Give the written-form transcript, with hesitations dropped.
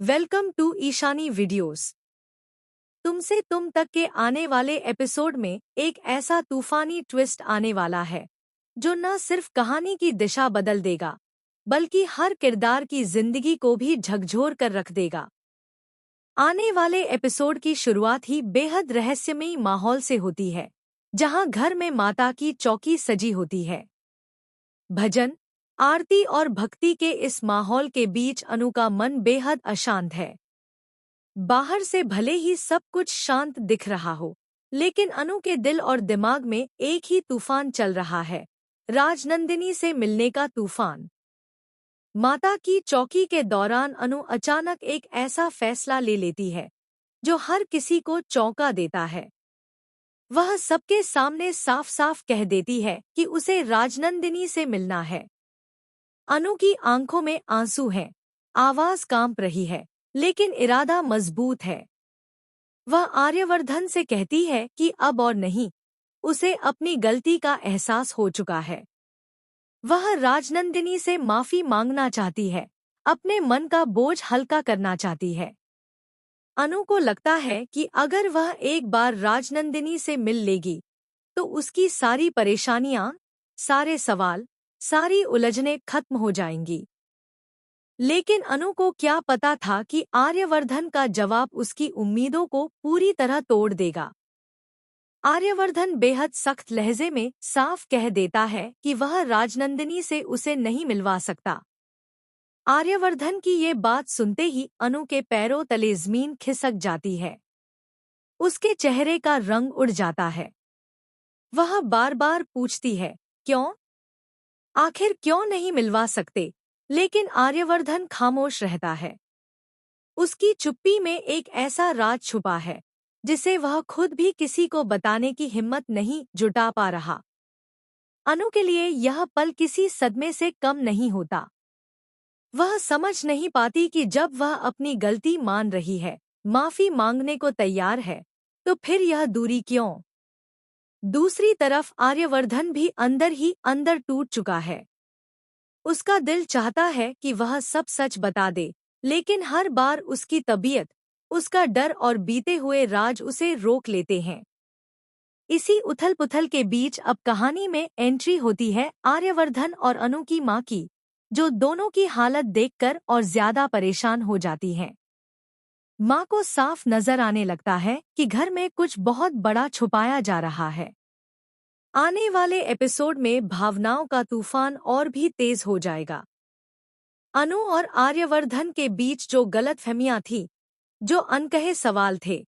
Welcome to Ishani videos. तुमसे तुम तक के आने वाले एपिसोड में एक ऐसा तूफानी ट्विस्ट आने वाला है जो न सिर्फ कहानी की दिशा बदल देगा बल्कि हर किरदार की जिंदगी को भी झकझोर कर रख देगा। आने वाले एपिसोड की शुरुआत ही बेहद रहस्यमयी माहौल से होती है, जहां घर में माता की चौकी सजी होती है। भजन, आरती और भक्ति के इस माहौल के बीच अनु का मन बेहद अशांत है। बाहर से भले ही सब कुछ शांत दिख रहा हो, लेकिन अनु के दिल और दिमाग में एक ही तूफान चल रहा है, राजनंदिनी से मिलने का तूफान। माता की चौकी के दौरान अनु अचानक एक ऐसा फैसला ले लेती है जो हर किसी को चौंका देता है। वह सबके सामने साफ साफ कह देती है कि उसे राजनंदिनी से मिलना है। अनु की आंखों में आंसू हैं, आवाज कांप रही है, लेकिन इरादा मजबूत है। वह आर्यवर्धन से कहती है कि अब और नहीं, उसे अपनी गलती का एहसास हो चुका है। वह राजनंदिनी से माफी मांगना चाहती है, अपने मन का बोझ हल्का करना चाहती है। अनु को लगता है कि अगर वह एक बार राजनंदिनी से मिल लेगी तो उसकी सारी परेशानियां, सारे सवाल, सारी उलझनें खत्म हो जाएंगी। लेकिन अनु को क्या पता था कि आर्यवर्धन का जवाब उसकी उम्मीदों को पूरी तरह तोड़ देगा। आर्यवर्धन बेहद सख्त लहजे में साफ कह देता है कि वह राजनंदिनी से उसे नहीं मिलवा सकता। आर्यवर्धन की ये बात सुनते ही अनु के पैरों तले जमीन खिसक जाती है। उसके चेहरे का रंग उड़ जाता है। वह बार बार पूछती है, क्यों? आखिर क्यों नहीं मिलवा सकते? लेकिन आर्यवर्धन खामोश रहता है। उसकी चुप्पी में एक ऐसा राज छुपा है जिसे वह खुद भी किसी को बताने की हिम्मत नहीं जुटा पा रहा। अनु के लिए यह पल किसी सदमे से कम नहीं होता। वह समझ नहीं पाती कि जब वह अपनी गलती मान रही है, माफी मांगने को तैयार है, तो फिर यह दूरी क्यों? दूसरी तरफ आर्यवर्धन भी अंदर ही अंदर टूट चुका है। उसका दिल चाहता है कि वह सब सच बता दे, लेकिन हर बार उसकी तबीयत, उसका डर और बीते हुए राज उसे रोक लेते हैं। इसी उथल-पुथल के बीच अब कहानी में एंट्री होती है आर्यवर्धन और अनु की मां की, जो दोनों की हालत देखकर और ज्यादा परेशान हो जाती हैं। मां को साफ नजर आने लगता है कि घर में कुछ बहुत बड़ा छुपाया जा रहा है। आने वाले एपिसोड में भावनाओं का तूफान और भी तेज हो जाएगा। अनु और आर्यवर्धन के बीच जो गलतफहमियां थी, जो अनकहे सवाल थे,